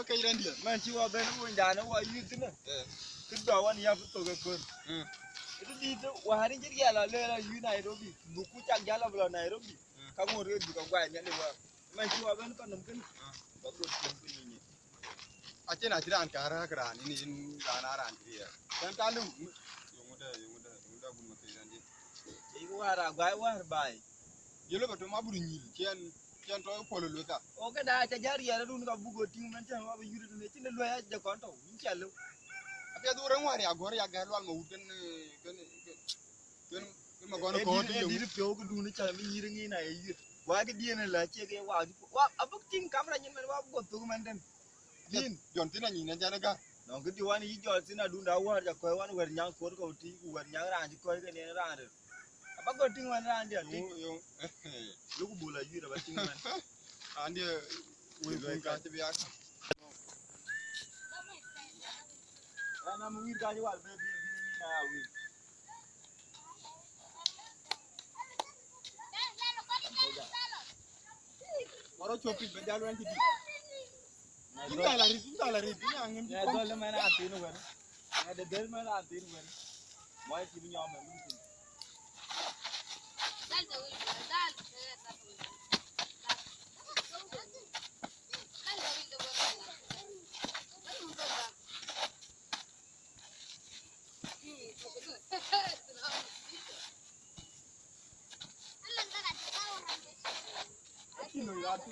kairan dia. Man ciwa ben ko ndana wa yutina. Kidda wani ya fito ga kun. Itu di itu waharin jadi ala lela yu Nairobi. Buku cak jala bela Nairobi. Kamu re juga gua nya lewa. Man ciwa ben kan mungkin. Bagus punya. Aceh nak jiran kara keran ini dana ran dia. Dan kalau yang udah pun kairan dia. Iku wara gua war bai. Jelo betul mah buru nyil. Kian tu polo luka. Oke dah cajari ya dun ka bugo ting man chan wa yuri dun tin lo ya ja konto. Inshallah. Tapi ada orang wari agor ya galwal mau kan magono ko to di pyo ko dun cha mi yiri ngi na yi. Wa ga di na la che ga wa abuk ting kamera nyin man wa bugo to man den. Din jon tina ni na jana ga. Non ga di wani yi jol sina dun da war ja ko wan wer nyang ko ko ti wer nyang ran ji ko ga ne ran de. Abago ting wan ran dia ting. Yo. Lu ko bula yi da ba ting man. Ande we ka te biya. Ana mu wir ga ji wal be bi ni na wi. Maro chopi be jalu anti di. Inda la ri ni angin. Ya dole mana atinu wer. Ya de del mana atinu wer. Moy ti bi nyom ma mi. Ini ya tu.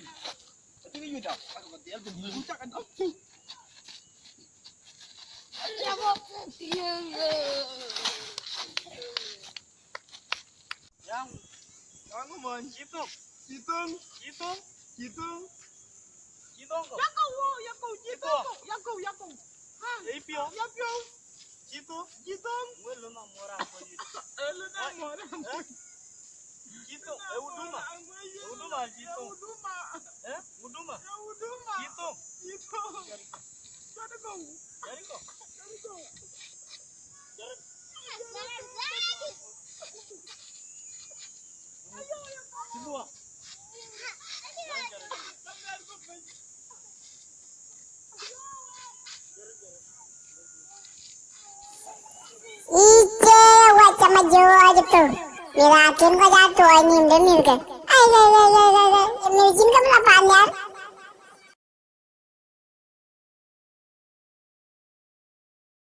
Ini yuda. Aku dia tu bucak kan. Yang kamu mon hitung kok. Yakau. Yapio. Hitung. Welo na mora ko yi. Hitung. Uduma hitung. Uduma. Hitung. Jari ko. Semua. Ice wacam maju gitu. Mirakin kau jatuh ini kan. Ay, mirjin kamu lapan ya.